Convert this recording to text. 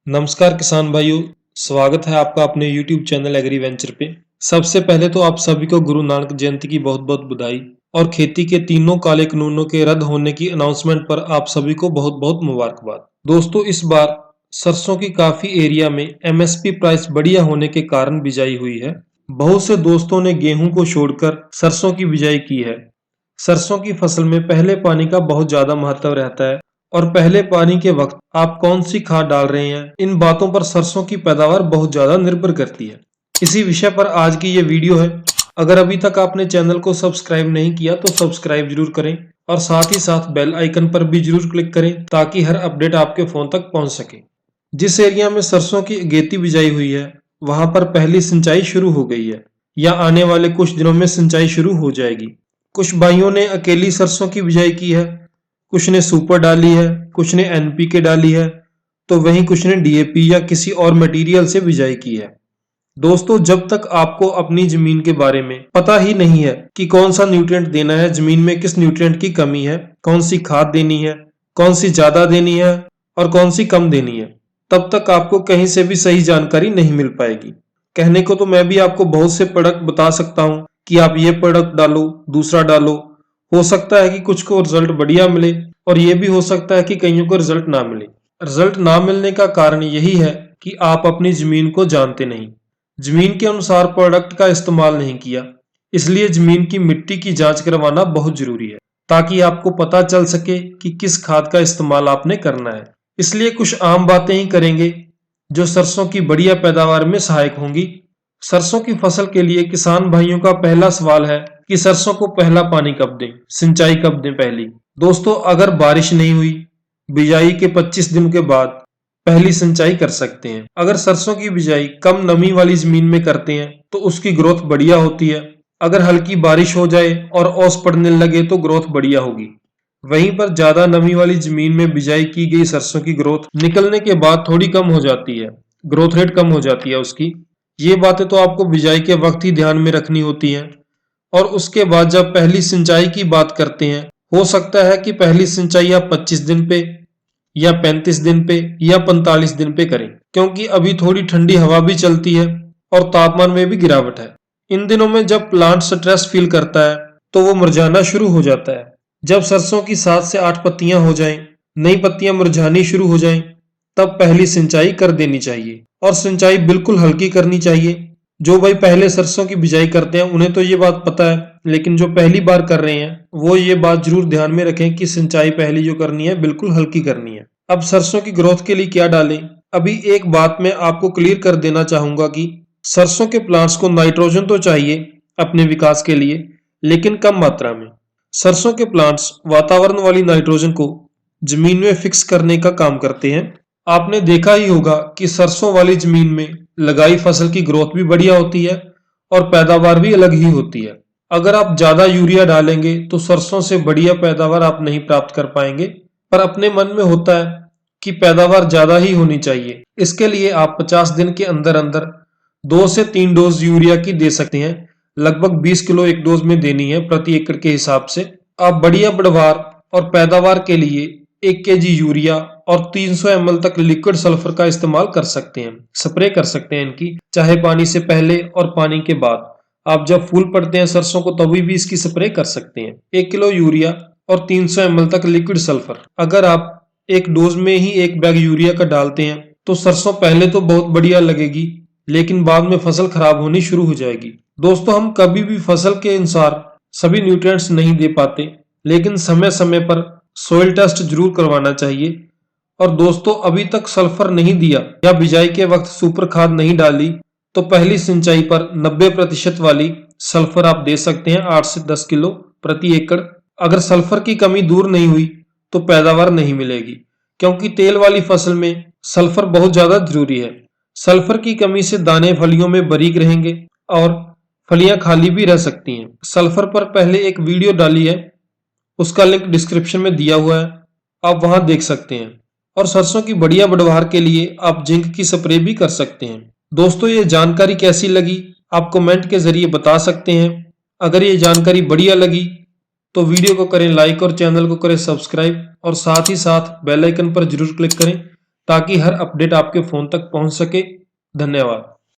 नमस्कार किसान भाइयों, स्वागत है आपका अपने YouTube चैनल एग्री वेंचर पे। सबसे पहले तो आप सभी को गुरु नानक जयंती की बहुत बहुत बधाई और खेती के तीनों काले कानूनों के रद्द होने की अनाउंसमेंट पर आप सभी को बहुत बहुत मुबारकबाद। दोस्तों, इस बार सरसों की काफी एरिया में MSP प्राइस बढ़िया होने के कारण बिजाई हुई है। बहुत से दोस्तों ने गेहूं को छोड़कर सरसों की बिजाई की है। सरसों की फसल में पहले पानी का बहुत ज्यादा महत्व रहता है और पहले पानी के वक्त आप कौन सी खाद डाल रहे हैं, इन बातों पर सरसों की पैदावार बहुत ज्यादा निर्भर करती है। इसी विषय पर आज की ये वीडियो है। अगर अभी तक आपने चैनल को सब्सक्राइब नहीं किया तो सब्सक्राइब जरूर करें और साथ ही साथ बेल आइकन पर भी जरूर क्लिक करें ताकि हर अपडेट आपके फोन तक पहुंच सके। जिस एरिया में सरसों की अगेती बिजाई हुई है वहां पर पहली सिंचाई शुरू हो गई है या आने वाले कुछ दिनों में सिंचाई शुरू हो जाएगी। कुछ भाइयों ने अकेली सरसों की बिजाई की है, कुछ ने सुपर डाली है, कुछ ने NPK डाली है, तो वहीं कुछ ने DAP या किसी और मटेरियल से बिजाई की है। दोस्तों, जब तक आपको अपनी जमीन के बारे में पता ही नहीं है कि कौन सा न्यूट्रिएंट देना है, जमीन में किस न्यूट्रिएंट की कमी है, कौन सी खाद देनी है, कौन सी ज्यादा देनी है और कौन सी कम देनी है, तब तक आपको कहीं से भी सही जानकारी नहीं मिल पाएगी। कहने को तो मैं भी आपको बहुत से प्रोडक्ट बता सकता हूँ कि आप ये प्रोडक्ट डालो, दूसरा डालो। हो सकता है कि कुछ को रिजल्ट बढ़िया मिले और ये भी हो सकता है कि कईयों को रिजल्ट ना मिले। रिजल्ट ना मिलने का कारण यही है कि आप अपनी जमीन को जानते नहीं, जमीन के अनुसार प्रोडक्ट का इस्तेमाल नहीं किया। इसलिए जमीन की मिट्टी की जांच करवाना बहुत जरूरी है ताकि आपको पता चल सके कि किस खाद का इस्तेमाल आपने करना है। इसलिए कुछ आम बातें ही करेंगे जो सरसों की बढ़िया पैदावार में सहायक होंगी। सरसों की फसल के लिए किसान भाइयों का पहला सवाल है कि सरसों को पहला पानी कब दें, सिंचाई कब दें पहली। दोस्तों, अगर बारिश नहीं हुई, बिजाई के 25 दिन के बाद पहली सिंचाई कर सकते हैं। अगर सरसों की बिजाई कम नमी वाली जमीन में करते हैं तो उसकी ग्रोथ बढ़िया होती है। अगर हल्की बारिश हो जाए और ओस पड़ने लगे तो ग्रोथ बढ़िया होगी। वहीं पर ज्यादा नमी वाली जमीन में बिजाई की गई सरसों की ग्रोथ निकलने के बाद थोड़ी कम हो जाती है, ग्रोथ रेट कम हो जाती है उसकी। ये बातें तो आपको बिजाई के वक्त ही ध्यान में रखनी होती हैं। और उसके बाद जब पहली सिंचाई की बात करते हैं, हो सकता है कि पहली सिंचाई आप 25 दिन पे या 35 दिन पे या 45 दिन पे करें, क्योंकि अभी थोड़ी ठंडी हवा भी चलती है और तापमान में भी गिरावट है। इन दिनों में जब प्लांट स्ट्रेस फील करता है तो वो मुरझाना शुरू हो जाता है। जब सरसों की 7 से 8 पत्तियां हो जाएं, नई पत्तियां मुरझानी शुरू हो जाएं, तब पहली सिंचाई कर देनी चाहिए और सिंचाई बिल्कुल हल्की करनी चाहिए। जो भाई पहले सरसों की बिजाई करते हैं उन्हें तो ये बात पता है, लेकिन जो पहली बार कर रहे हैं वो ये बात जरूर ध्यान में रखें कि सिंचाई पहली जो करनी है बिल्कुल हल्की करनी है। अब सरसों की ग्रोथ के लिए क्या डालें, अभी एक बात मैं आपको क्लियर कर देना चाहूंगा कि सरसों के प्लांट्स को नाइट्रोजन तो चाहिए अपने विकास के लिए, लेकिन कम मात्रा में। सरसों के प्लांट्स वातावरण वाली नाइट्रोजन को जमीन में फिक्स करने का काम करते हैं। आपने देखा ही होगा कि सरसों वाली जमीन में लगाई फसल की ग्रोथ भी बढ़िया होती है और पैदावार भी अलग ही होती है। अगर आप ज्यादा यूरिया डालेंगे तो सरसों से बढ़िया पैदावार आप नहीं प्राप्त कर पाएंगे, पर अपने मन में होता है कि पैदावार ज्यादा ही होनी चाहिए। इसके लिए आप 50 दिन के अंदर अंदर 2 से 3 डोज यूरिया की दे सकते हैं। लगभग 20 किलो एक डोज में देनी है प्रति एकड़ के हिसाब से। आप बढ़िया बढ़वार और पैदावार के लिए 1 kg यूरिया और 300 ml तक लिक्विड सल्फर का इस्तेमाल कर सकते हैं, स्प्रे कर सकते हैं इनकी, चाहे पानी से पहले और पानी के बाद। आप जब फूल पड़ते हैं सरसों को तभी भी इसकी स्प्रे कर सकते हैं। 1 किलो यूरिया और 300 ml तक लिक्विड सल्फर। अगर आप एक डोज में ही 1 बैग यूरिया का डालते हैं तो सरसों पहले तो बहुत बढ़िया लगेगी, लेकिन बाद में फसल खराब होनी शुरू हो जाएगी। दोस्तों, हम कभी भी फसल के अनुसार सभी न्यूट्रिएंट्स नहीं दे पाते, लेकिन समय समय पर सोइल टेस्ट जरूर करवाना चाहिए। और दोस्तों, अभी तक सल्फर नहीं दिया या बिजाई के वक्त सुपर खाद नहीं डाली तो पहली सिंचाई पर 90% वाली सल्फर आप दे सकते हैं, 8 से 10 किलो प्रति एकड़। अगर सल्फर की कमी दूर नहीं हुई तो पैदावार नहीं मिलेगी, क्योंकि तेल वाली फसल में सल्फर बहुत ज्यादा जरूरी है। सल्फर की कमी से दाने फलियों में बारीक रहेंगे और फलियां खाली भी रह सकती हैं। सल्फर पर पहले एक वीडियो डाली है, उसका लिंक डिस्क्रिप्शन में दिया हुआ है, आप वहां देख सकते हैं। और सरसों की बढ़िया बढ़वार के लिए आप जिंक की स्प्रे भी कर सकते हैं। दोस्तों, ये जानकारी कैसी लगी आप कमेंट के जरिए बता सकते हैं। अगर ये जानकारी बढ़िया लगी तो वीडियो को करें लाइक और चैनल को करें सब्सक्राइब और साथ ही साथ बेल आइकन पर जरूर क्लिक करें ताकि हर अपडेट आपके फोन तक पहुंच सके। धन्यवाद।